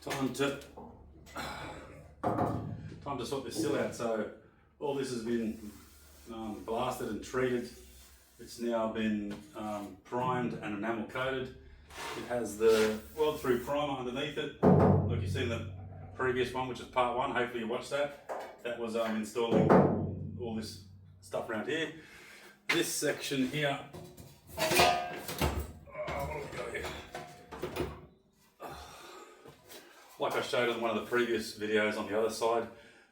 Time to sort this sill out. So all this has been blasted and treated. It's now been primed and enamel coated. It has the weld through primer underneath it. Like you see in the previous one, which is part one. Hopefully you watched that. That was installing all this stuff around here. This section here. What have we got here? Like I showed on one of the previous videos on the other side,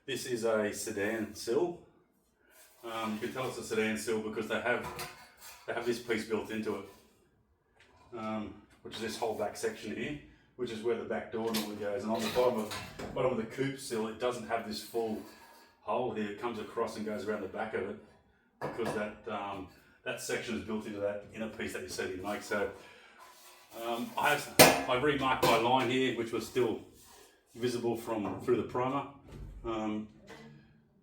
this is a sedan sill. You can tell it's a sedan sill because they have this piece built into it, which is this whole back section here, which is where the back door normally goes. And on the bottom of the coupe sill, it doesn't have this full hole here. It comes across and goes around the back of it because that section is built into that inner piece that you see me make. So I remarked my line here, which was still visible through the primer.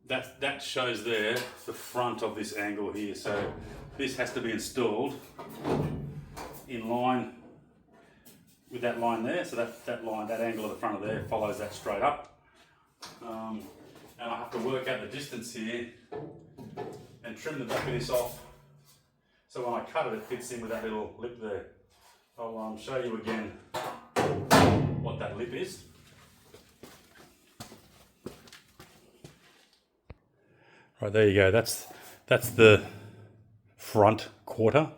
That shows there the front of this angle here. So this has to be installed in line with that line there. So that line, that angle of the front of there follows that straight up. And I have to work out the distance here and trim the back of this off. So when I cut it, it fits in with that little lip there. I'll show you again what that lip is. Right, there you go. That's the front quarter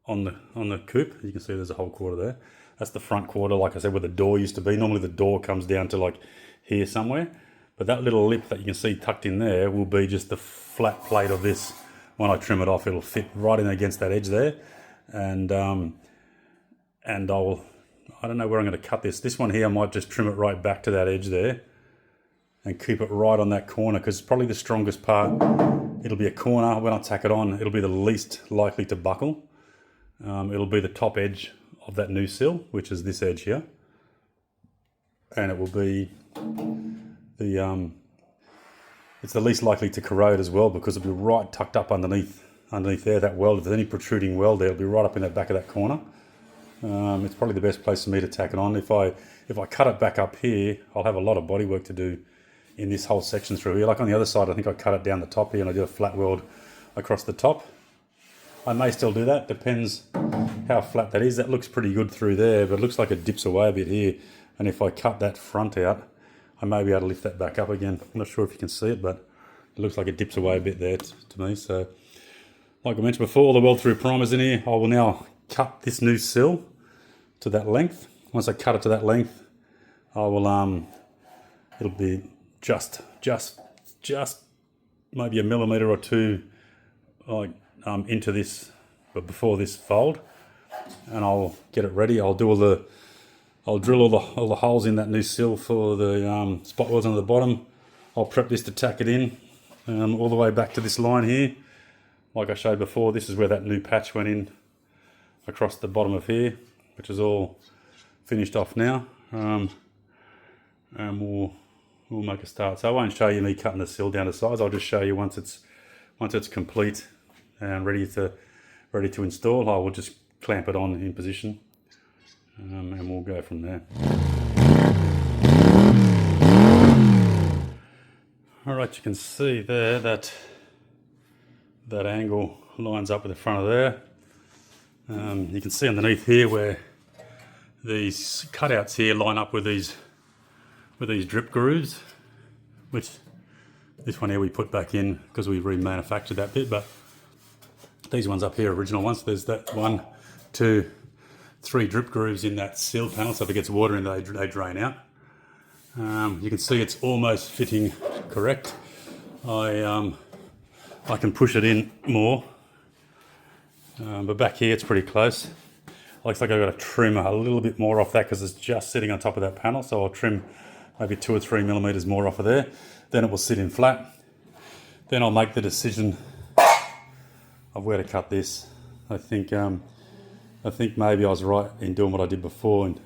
on the coupe. You can see there's a whole quarter there. That's the front quarter, like I said, where the door used to be. Normally the door comes down to like here somewhere, but that little lip that you can see tucked in there will be just the flat plate of this. When I trim it off, it'll fit right in against that edge there, and I don't know where I'm going to cut this. This one here, I might just trim it right back to that edge there and keep it right on that corner, because it's probably the strongest part. It'll be a corner. When I tack it on, it'll be the least likely to buckle. It'll be the top edge of that new sill, which is this edge here, and it will be it's the least likely to corrode as well, because it'll be right tucked up underneath there, that weld. If there's any protruding weld there, it'll be right up in the back of that corner. It's probably the best place for me to tack it on. If I cut it back up here, I'll have a lot of bodywork to do in this whole section through here. Like on the other side, I think I cut it down the top here and I did a flat weld across the top. I may still do that, depends how flat that is. That looks pretty good through there, but it looks like it dips away a bit here. And if I cut that front out, I may be able to lift that back up again. I'm not sure if you can see it, but it looks like it dips away a bit there to me. So, like I mentioned before, the weld through primer's in here. I will now cut this new sill to that length. Once I cut it to that length, I will it'll be just maybe a millimetre or two like into this, but before this fold, and I'll get it ready. I'll drill all the holes in that new sill for the spot welds on the bottom. I'll prep this to tack it in all the way back to this line here. Like I showed before, this is where that new patch went in across the bottom of here, which is all finished off now. And we'll make a start. So I won't show you me cutting the sill down to size. I'll just show you once it's complete and ready to install. I will just clamp it on in position, and we'll go from there. All right, you can see there that angle lines up with the front of there. You can see underneath here where these cutouts here line up with these drip grooves, which this one here we put back in because we remanufactured that bit, but these ones up here, original ones, there's that 1, 2, 3 drip grooves in that sill panel, so if it gets water in, they drain out. You can see it's almost fitting correct. I can push it in more, but back here it's pretty close. Looks like I've got to trim a little bit more off that because it's just sitting on top of that panel, so I'll trim maybe 2 or 3 millimeters more off of there. Then it will sit in flat. Then I'll make the decision of where to cut this. I think maybe I was right in doing what I did before and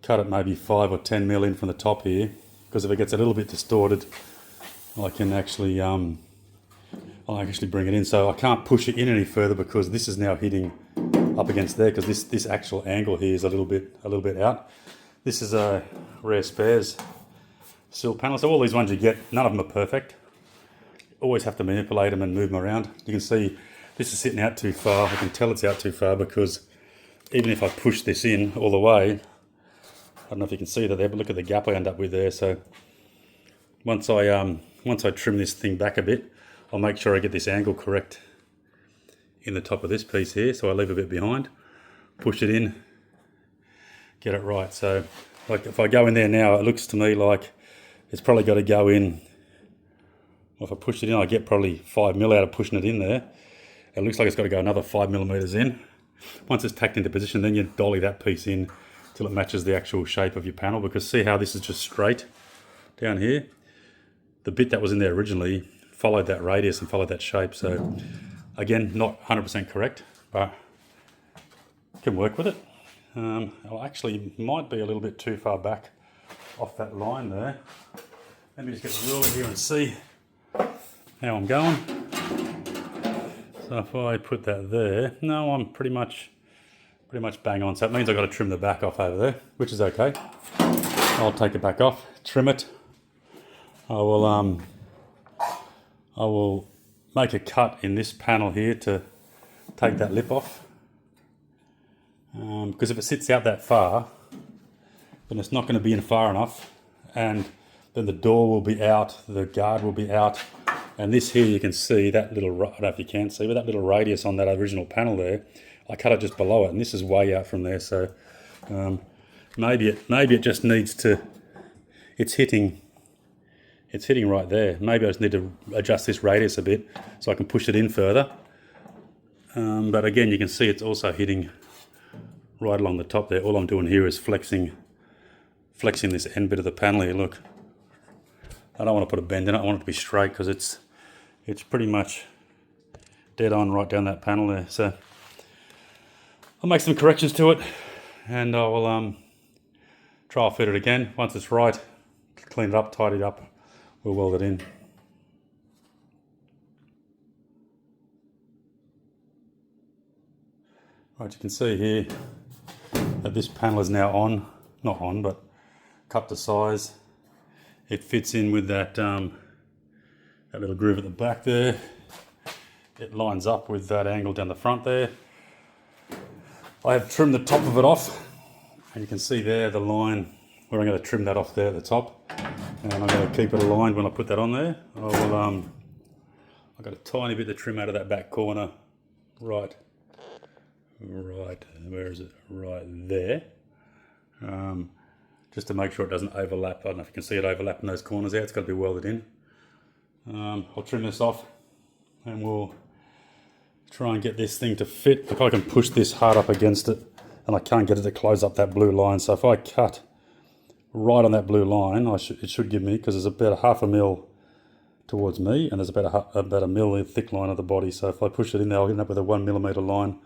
cut it maybe 5 or 10 mil in from the top here, because if it gets a little bit distorted, I can actually I'll actually bring it in. So I can't push it in any further because this is now hitting up against there, because this actual angle here is a little bit out. This is a rare spares Sill panel. So all these ones you get, none of them are perfect. Always have to manipulate them and move them around. You can see this is sitting out too far. I can tell it's out too far because even if I push this in all the way, I don't know if you can see that there, but look at the gap I end up with there. So once I trim this thing back a bit, I'll make sure I get this angle correct in the top of this piece here. So I leave a bit behind, push it in, get it right. So like if I go in there now, it looks to me like it's probably got to go in. If I push it in, I get probably 5 mil out of pushing it in there. It looks like it's got to go another 5 millimeters in. Once it's tacked into position, then you dolly that piece in till it matches the actual shape of your panel, because see how this is just straight down here? The bit that was in there originally followed that radius and followed that shape. So again, not 100% correct, but can work with it. I actually might be a little bit too far back off that line there. Let me just get the ruler here and see how I'm going. So if I put that there, no, I'm pretty much bang on. So it means I've got to trim the back off over there, which is okay. I'll take it back off, trim it. I will make a cut in this panel here to take that lip off. Because if it sits out that far, then it's not going to be in far enough, and then the door will be out, the guard will be out, and this here you can see that little, I don't know if you can see, but that little radius on that original panel there, I cut it just below it, and this is way out from there. So maybe it just needs to, it's hitting right there. Maybe I just need to adjust this radius a bit so I can push it in further. But again, you can see it's also hitting right along the top there. All I'm doing here is flexing this end bit of the panel here. Look, I don't want to put a bend in it. I want it to be straight because it's pretty much dead on right down that panel there. So I'll make some corrections to it, and I will trial fit it again. Once it's right, clean it up, tidy it up, we'll weld it in. Right, you can see here that this panel is now not on, but cut to size. It fits in with that little groove at the back there. It lines up with that angle down the front there. I have trimmed the top of it off, and you can see there the line where I'm going to trim that off there at the top, and I'm going to keep it aligned when I put that on there. I've got a tiny bit of trim out of that back corner, right, where is it? Right there. Just to make sure it doesn't overlap. I don't know if you can see it overlapping those corners there. It's got to be welded in. I'll trim this off, and we'll try and get this thing to fit. If I can push this hard up against it, and I can't get it to close up that blue line. So if I cut right on that blue line, it should give me, because there's about 0.5 mil towards me, and there's about a mil thick line of the body. So if I push it in there, I'll end up with a 1 millimeter line,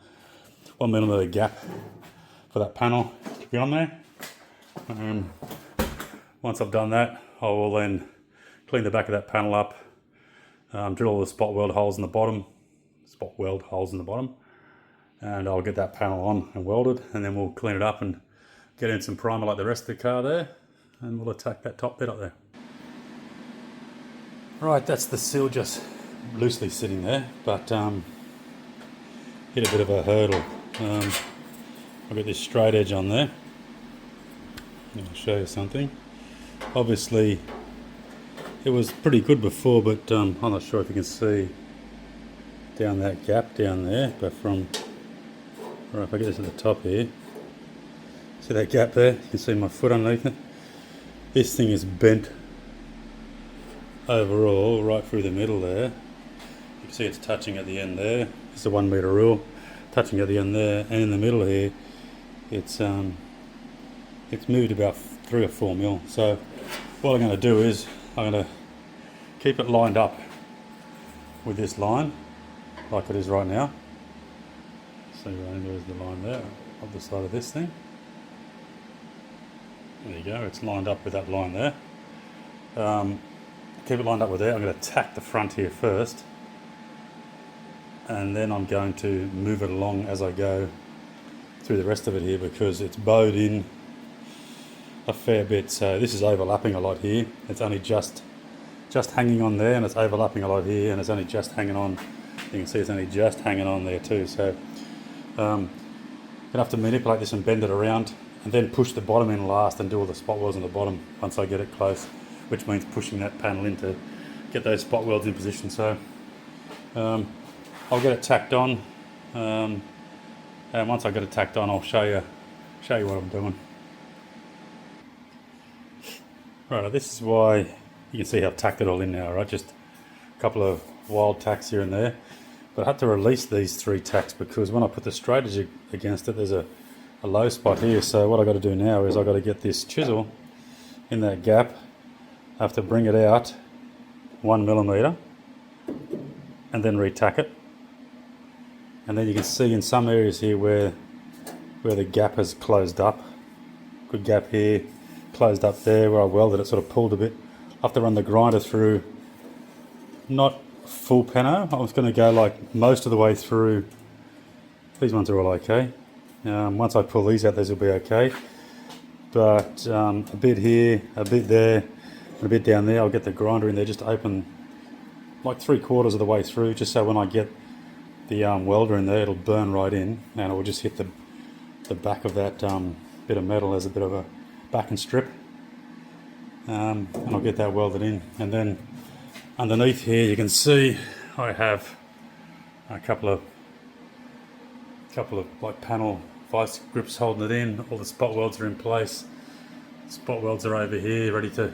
1 millimeter gap for that panel to be on there. Once I've done that, I will then clean the back of that panel up, drill all the spot weld holes in the bottom, and I'll get that panel on and welded, and then we'll clean it up and get in some primer like the rest of the car there, and we'll attack that top bit up there. Right, that's the sill just loosely sitting there, but hit a bit of a hurdle. I've got this straight edge on there. I'll show you something. Obviously it was pretty good before, but I'm not sure if you can see down that gap down there, but from, right, if I get this at the top here, see that gap there? You can see my foot underneath it. This thing is bent overall right through the middle there. You can see it's touching at the end there. It's a 1 meter rule, touching at the end there, and in the middle here it's moved about 3 or 4 mil. So what I'm going to do is I'm going to keep it lined up with this line like it is right now. See, there's the line there on the side of this thing. There you go, it's lined up with that line there. Keep it lined up with there. I'm going to tack the front here first, and then I'm going to move it along as I go through the rest of it here, because it's bowed in a fair bit. So this is overlapping a lot here. It's only just hanging on there, and it's overlapping a lot here, and it's only just hanging on. You can see it's only just hanging on there too. So gonna have to manipulate this and bend it around, and then push the bottom in last and do all the spot welds on the bottom once I get it close, which means pushing that panel in to get those spot welds in position. So I'll get it tacked on, and once I get it tacked on, I'll show you what I'm doing. Right, this is why you can see I've tacked it all in now, right? Just a couple of wild tacks here and there. But I had to release these 3 tacks because when I put the strategy against it, there's a low spot here. So what I got to do now is I got to get this chisel in that gap. I have to bring it out 1 millimeter and then re-tack it. And then you can see in some areas here where the gap has closed up. Good gap here, closed up there where I welded it, sort of pulled a bit. I have to run the grinder through, not full pano. I was going to go like most of the way through. These ones are all okay. Once I pull these out, these will be okay. But a bit here, a bit there, and a bit down there, I'll get the grinder in there just to open like 3/4 of the way through, just so when I get the welder in there, it'll burn right in, and it will just hit the back of that bit of metal as a bit of a back and strip. And I'll get that welded in, and then underneath here you can see I have a couple of like panel vice grips holding it in. All the spot welds are in place. Spot welds are over here ready to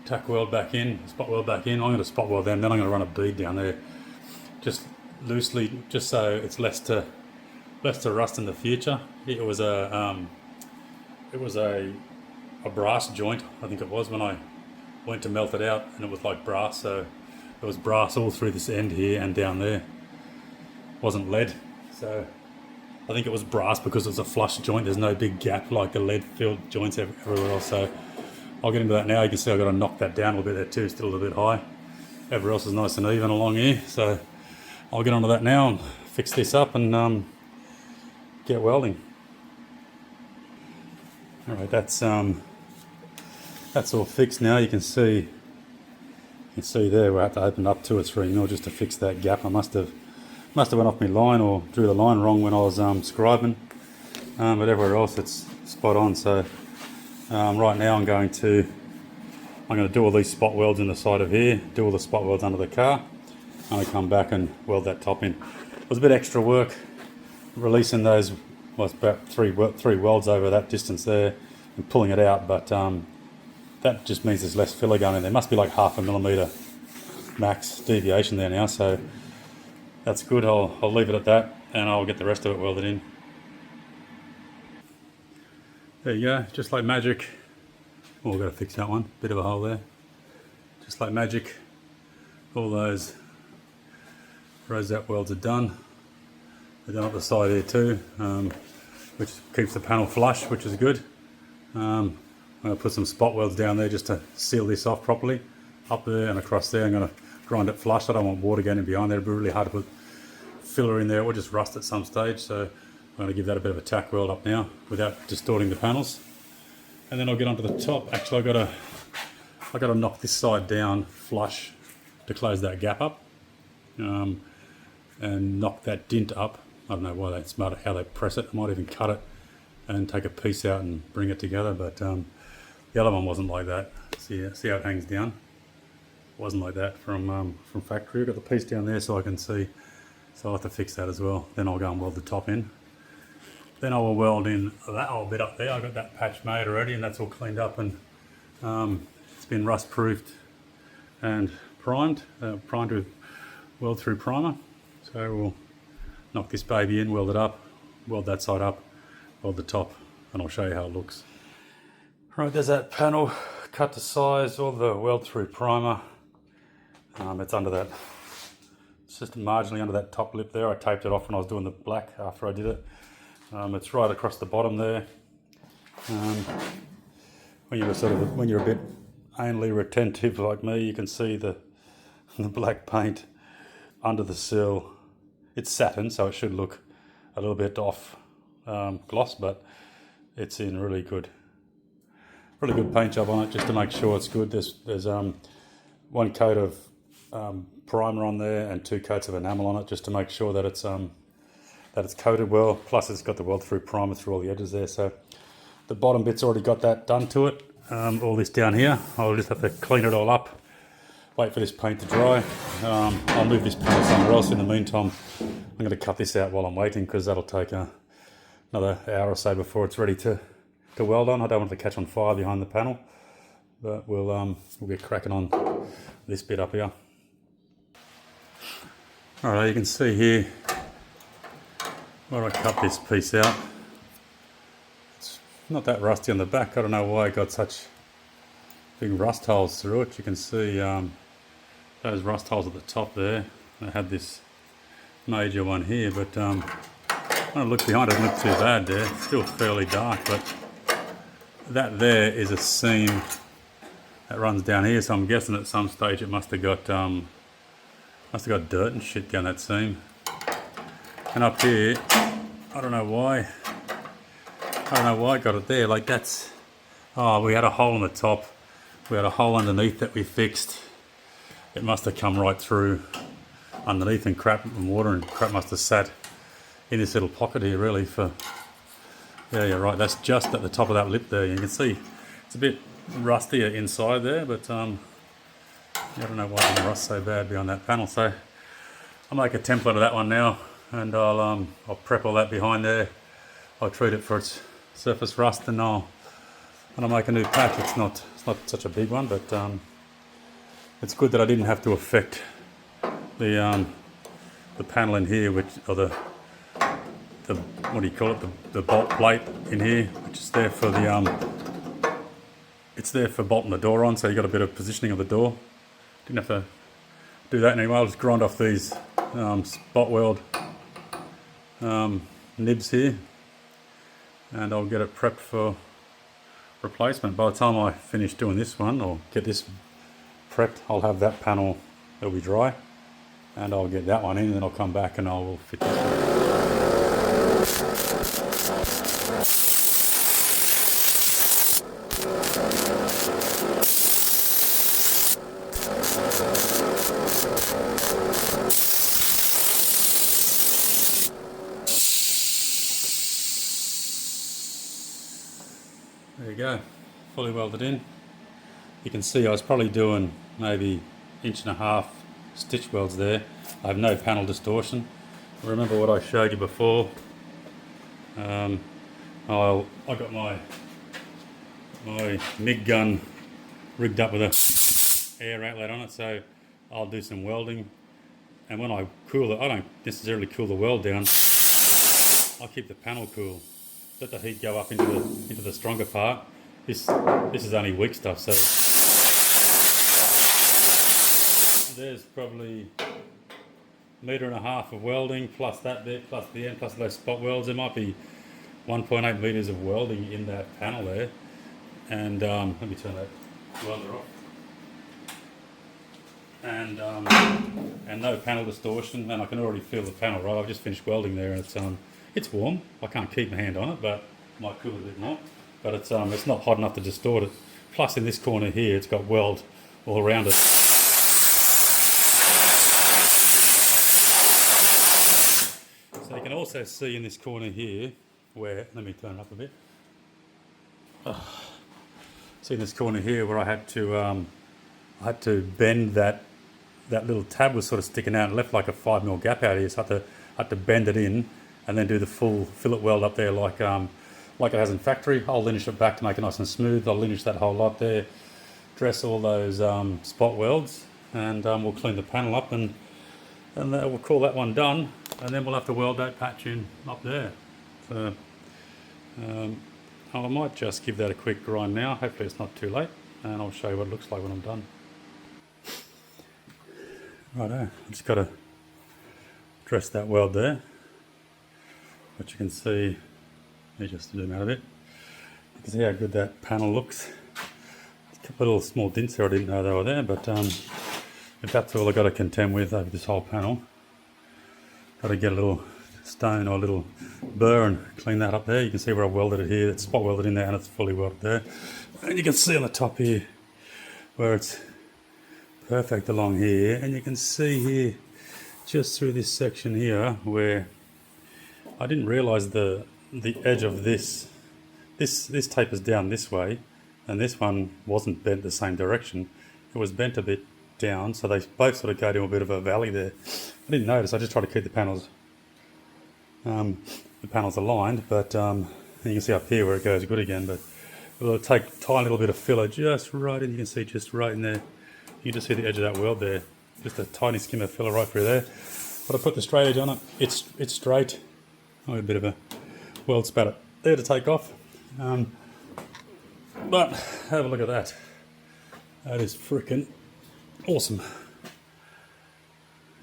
tack weld back in, spot weld back in. I'm going to spot weld them, then I'm going to run a bead down there just loosely, just so it's less to rust in the future. It was a brass joint, I think it was, when I went to melt it out, and it was like brass, so there was brass all through this end here and down there. It wasn't lead, so I think it was brass because it's a flush joint. There's no big gap like the lead filled joints everywhere else. So I'll get into that now. You can see I've got to knock that down a little bit there too, still a little bit high. Everywhere else is nice and even along here, so I'll get onto that now and fix this up and get welding. All right, that's all fixed now. You can see there we have to open up 2 or 3 mil just to fix that gap. I must have went off my line or drew the line wrong when I was scribing, but everywhere else it's spot on. So right now I'm going to do all these spot welds in the side of here, do all the spot welds under the car, and I come back and weld that top in. It was a bit extra work releasing those, was about three welds over that distance there and pulling it out, but that just means there's less filler going in. There must be like 0.5 millimeter max deviation there now, so that's good. I'll leave it at that, and I'll get the rest of it welded in. There you go, just like magic. Oh, I've got to fix that one, bit of a hole there. Just like magic, all those rosette welds are done. They're done up the side here too, which keeps the panel flush, which is good. I'm going to put some spot welds down there just to seal this off properly. Up there and across there, I'm going to grind it flush. I don't want water getting behind there. It'd be really hard to put filler in there or just rust at some stage. So I'm going to give that a bit of a tack weld up now without distorting the panels. And then I'll get onto the top. Actually, I got to knock this side down flush to close that gap up, and knock that dint up. I don't know why that's smart how they press it. I might even cut it and take a piece out and bring it together. But the other one wasn't like that. See how it hangs down? It wasn't like that from factory. I've got the piece down there so I can see. So I'll have to fix that as well. Then I'll go and weld the top in. Then I will weld in that whole bit up there. I've got that patch made already, and that's all cleaned up, and it's been rust proofed and primed with weld through primer. So we'll knock this baby in, weld it up, weld that side up, weld the top, and I'll show you how it looks. Right, there's that panel cut to size, all the weld through primer. It's under that, it's just marginally under that top lip there. I taped it off when I was doing the black after I did it. It's right across the bottom there. When you're a bit anally retentive like me, you can see the black paint under the sill. It's satin, so it should look a little bit off gloss, but it's in really good really good paint job on it just to make sure it's good. There's one coat of primer on there and 2 coats of enamel on it just to make sure that it's coated well. Plus it's got the weld through primer through all the edges there. So the bottom bit's already got that done to it. All this down here, I'll just have to clean it all up, wait for this paint to dry. I'll move this panel somewhere else. In the meantime, I'm going to cut this out while I'm waiting because that'll take another hour or so before it's ready to weld on. I don't want it to catch on fire behind the panel, but we'll get cracking on this bit up here. Alright, you can see here where I cut this piece out. It's not that rusty on the back. I don't know why it got such big rust holes through it. You can see those rust holes at the top there. I had this major one here, but when I look behind it, doesn't look too bad there. It's still fairly dark, but that there is a seam that runs down here, so I'm guessing at some stage it must have got dirt and shit down that seam. And up here, I don't know why I got it there. Like that's, we had a hole in the top, we had a hole underneath that we fixed. It must have come right through underneath, and crap and water and crap must have sat in this little pocket here really for, yeah, you're right, that's just at the top of that lip there. You can see it's a bit rustier inside there, but I don't know why it didn't rust so bad behind that panel. So I'll make a template of that one now, and I'll prep all that behind there. I'll treat it for its surface rust, and I'll make a new patch. It's not such a big one, but it's good that I didn't have to affect the panel in here, which, or the what do you call it, the bolt plate in here, which is there for the it's there for bolting the door on, so you got a bit of positioning of the door. Didn't have to do that anyway. I'll just grind off these spot weld nibs here, and I'll get it prepped for replacement. By the time I finish doing this one, or get this prepped, I'll have that panel, it'll be dry, and I'll get that one in, and then I'll come back and I'll fit this one. There you go, fully welded in. You can see I was probably doing maybe 1.5 inch stitch welds there. I have no panel distortion. Remember what I showed you before. I got my MIG gun rigged up with a air outlet on it, so I'll do some welding, and when I cool it, I don't necessarily cool the weld down. I'll keep the panel cool. Let the heat go up into the stronger part. This is only weak stuff, so there's probably 1.5 meters of welding, plus that bit, plus the end, plus those spot welds. There might be 1.8 meters of welding in that panel there. And let me turn that welder off. And no panel distortion, and I can already feel the panel, right? I've just finished welding there, and it's warm. I can't keep my hand on it, but I might cool it a bit more. But it's not hot enough to distort it. Plus in this corner here, it's got weld all around it. So you can also see in this corner here where, let me turn it up a bit. See in this corner here where I had to bend that little tab was sort of sticking out and left like a 5mm gap out here, so I had to bend it in and then do the full fillet weld up there like it has in factory. I'll lineage it back to make it nice and smooth. I'll lineage that whole lot there, dress all those spot welds, and we'll clean the panel up, and we'll call that one done, and then we'll have to weld that patch in up there. So I might just give that a quick grind now. Hopefully it's not too late, and I'll show you what it looks like when I'm done. Righto, I've just got to dress that weld there, but you can see, let me just zoom out a bit, you can see how good that panel looks. There's a couple of little small dints there, I didn't know they were there, but if that's all I've got to contend with over this whole panel, got to get a little stone or a little burr and clean that up there. You can see where I welded it here. It's spot welded in there and it's fully welded there. And you can see on the top here where it's perfect along here. And you can see here just through this section here where I didn't realise the edge of this tapers down this way, and this one wasn't bent the same direction. It was bent a bit down, so they both sort of go to a bit of a valley there. I didn't notice. I just tried to keep the panels aligned, but you can see up here where it goes good again. But we'll take a tiny little bit of filler just right in. You can see just right in there. You can just see the edge of that weld there. Just a tiny skim of filler right through there. But I put the straight edge on it. It's straight. Oh, a bit of a weld spatter there to take off. But have a look at that. That is freaking awesome.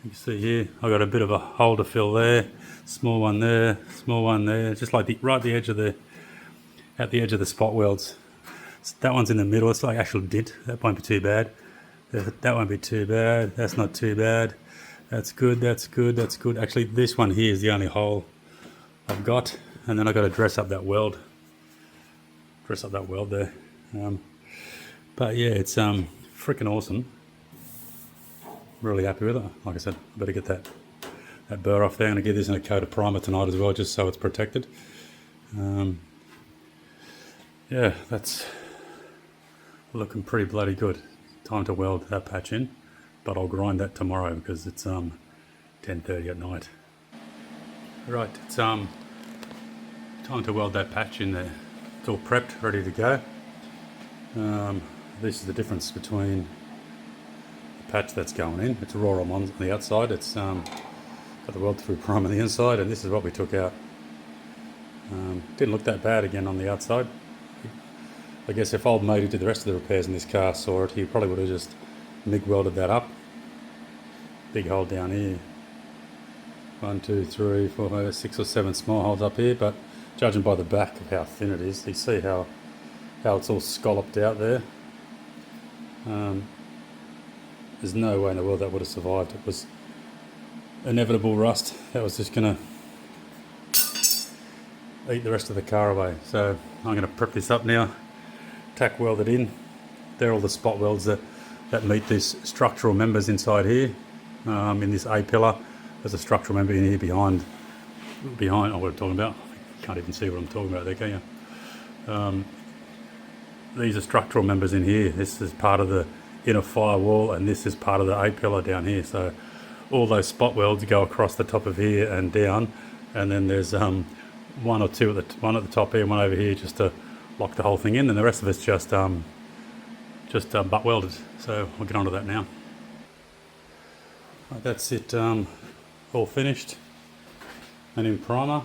You can see here, I've got a bit of a hole to fill there, small one there, just like right at the edge of the spot welds. So that one's in the middle. It's like actual dint. That won't be too bad. That won't be too bad. That's not too bad. That's good. That's good. That's good. Actually, this one here is the only hole I've got, and then I've got to dress up that weld. Dress up that weld there. But yeah, it's freaking awesome. Really happy with it. Like I said, I better get that burr off there. I'm going to get this in a coat of primer tonight as well, just so it's protected. Yeah, that's looking pretty bloody good. Time to weld that patch in, but I'll grind that tomorrow because it's 10:30 at night. Right, it's time to weld that patch in there. It's all prepped, ready to go. This is the difference between the patch that's going in. It's raw on the outside. It's got the weld through prime on the inside, and this is what we took out. Didn't look that bad again on the outside. I guess if old mate who did the rest of the repairs in this car saw it, he probably would have just MIG welded that up. Big hole down here. 1, 2, 3, 4, 5, 6 or 7 small holes up here, but judging by the back of how thin it is, you see how it's all scalloped out there. There's no way in the world that would have survived. It was inevitable rust. That was just going to eat the rest of the car away. So I'm going to prep this up now, tack weld it in. They're all the spot welds that meet these structural members inside here. In this A pillar, there's a structural member in here behind oh, what I'm talking about. Can't even see what I'm talking about there, can you? These are structural members in here. This is part of the inner firewall, and this is part of the A pillar down here. So all those spot welds go across the top of here and down, and then there's one or two one at the top here, one over here, just to lock the whole thing in, and the rest of it's just butt welded. So we'll get onto that now. Right, that's it, all finished and in primer.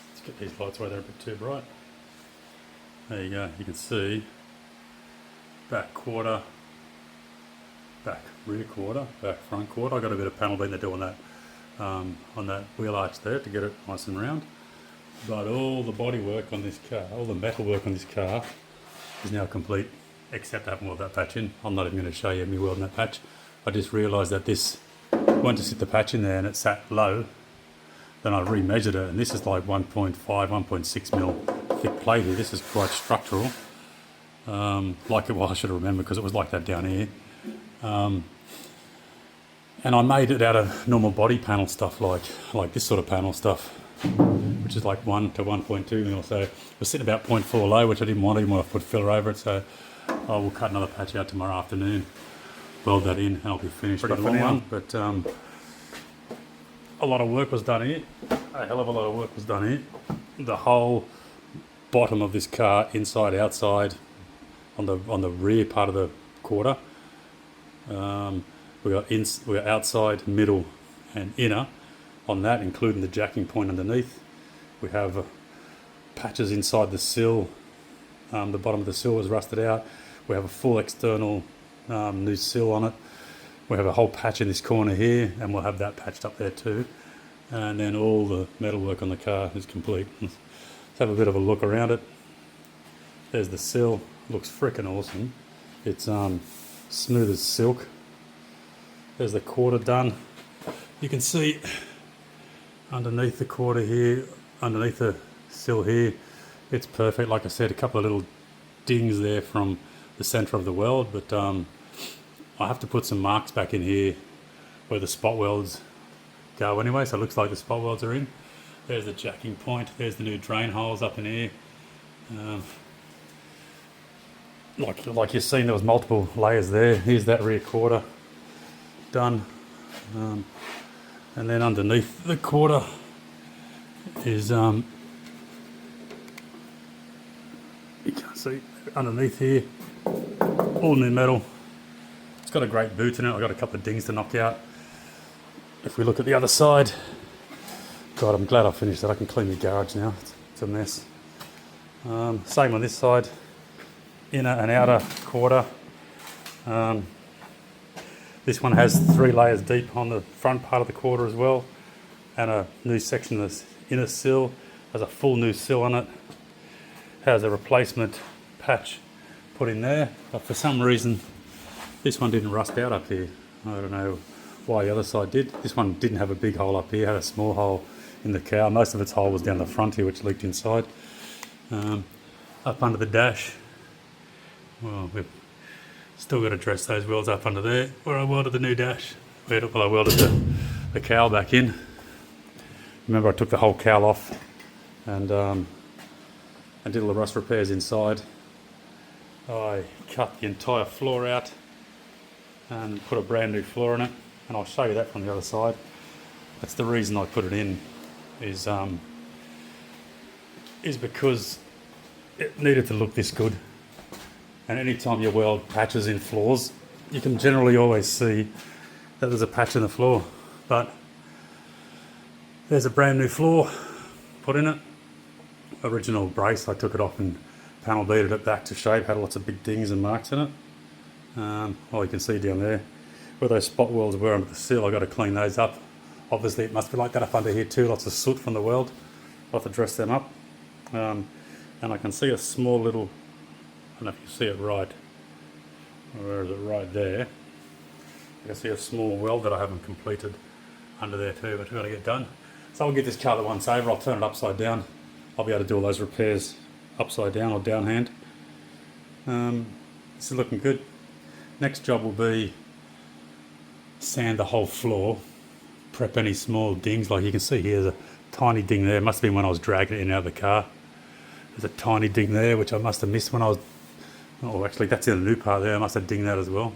Let's get these lights away, they're a bit too bright. There you go, you can see back quarter, back rear quarter, back front quarter. I got a bit of panel beating to do on that wheel arch there to get it nice and round. But all the body work on this car, all the metal work on this car is now complete, except I haven't welded that patch in. I'm not even going to show you me welding that patch. I just realised that this went to sit the patch in there and it sat low. Then I remeasured it, and this is like 1.5, 1.6 mil thick plate here. This is quite structural. Like it was, I should have remembered because it was like that down here. And I made it out of normal body panel stuff, like this sort of panel stuff, which is like 1 to 1.2 mil. So it was sitting about 0.4 low, which I didn't want. I didn't want to put filler over it. So I will cut another patch out tomorrow afternoon, weld that in, and I'll be finished. Pretty long one, but a lot of work was done here. A hell of a lot of work was done here. The whole bottom of this car, inside, outside, on the rear part of the quarter. We got outside, middle, and inner on that, including the jacking point underneath. We have patches inside the sill. The bottom of the sill was rusted out. We have a full external new sill on it. We have a whole patch in this corner here, and we'll have that patched up there too. And then all the metal work on the car is complete. Let's have a bit of a look around it. There's the sill. Looks freaking awesome. It's smooth as silk. There's the quarter done. You can see underneath the quarter here, underneath the sill here, it's perfect. Like I said, a couple of little dings there from the centre of the weld, but I have to put some marks back in here where the spot welds go anyway, so it looks like the spot welds are in. There's the jacking point, there's the new drain holes up in here. Like you've seen, there was multiple layers there. Here's that rear quarter done. And then underneath the quarter is, you can't see, underneath here, all new metal. It's got a great boot in it. I've got a couple of dings to knock out. If we look at the other side, God, I'm glad I finished that. I can clean the garage now. It's a mess. Same on this side, inner and outer quarter. This one has 3 layers deep on the front part of the quarter as well, and a new section of the inner sill. Has a full new sill on it. Has a replacement patch put in there, but for some reason this one didn't rust out up here. I don't know why the other side did. This one didn't have a big hole up here, had a small hole in the cowl. Most of its hole was down the front here, which leaked inside. Up under the dash, well, we've still got to dress those welds up under there where I welded the new dash. Well, I welded the cowl back in. Remember, I took the whole cowl off and did all the rust repairs inside. I cut the entire floor out and put a brand new floor in it, and I'll show you that from the other side. That's the reason I put it in, is because it needed to look this good. And anytime you weld patches in floors, you can generally always see that there's a patch in the floor. But there's a brand new floor put in it. Original brace, I took it off and panel beaded it back to shape, had lots of big dings and marks in it. Well, you can see down there where those spot welds were under the sill. I got to clean those up. Obviously it must be like that up under here too, lots of soot from the weld. I'll have to dress them up. And I can see a small little, I don't know if you see it right, where is it, right there. I can see a small weld that I haven't completed under there too, but we've got to get done. So I'll get this car once over, I'll turn it upside down. I'll be able to do all those repairs upside down or downhand. This is looking good. Next job will be sand the whole floor, prep any small dings. Like you can see here, there's a tiny ding there. It must have been when I was dragging it in and out of the car. There's a tiny ding there, which I must have missed when I was, oh actually that's in the new part there, I must have dinged that as well.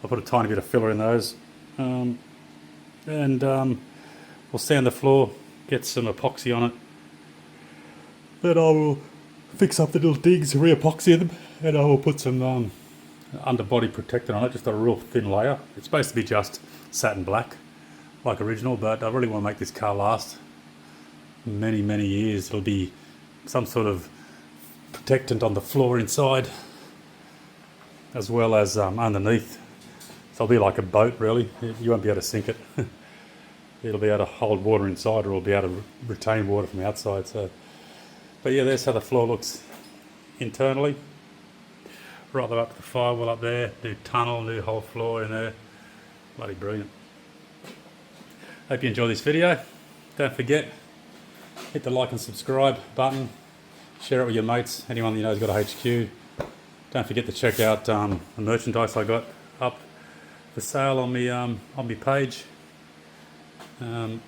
I'll put a tiny bit of filler in those. We'll sand the floor, get some epoxy on it. Then I will fix up the little digs, re-epoxy them, and I will put some underbody protector on it, just a real thin layer. It's supposed to be just satin black, like original, but I really want to make this car last many, many years. It'll be some sort of protectant on the floor inside, as well as underneath. So it'll be like a boat, really. You won't be able to sink it. It'll be able to hold water inside, or it'll be able to retain water from outside. So, but yeah, there's how the floor looks internally. Right up to the firewall up there, new tunnel, new whole floor in there. Bloody brilliant. Hope you enjoy this video. Don't forget, hit the like and subscribe button. Share it with your mates, anyone you know's got a HQ. Don't forget to check out the merchandise I got up for sale on my page. The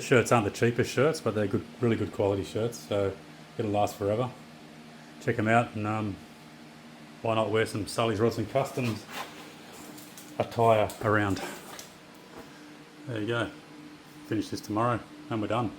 shirts aren't the cheapest shirts, but they're good, really good quality shirts, so it'll last forever. Check them out, and why not wear some Sully's Rods and Kustoms attire around. There you go. Finish this tomorrow and we're done.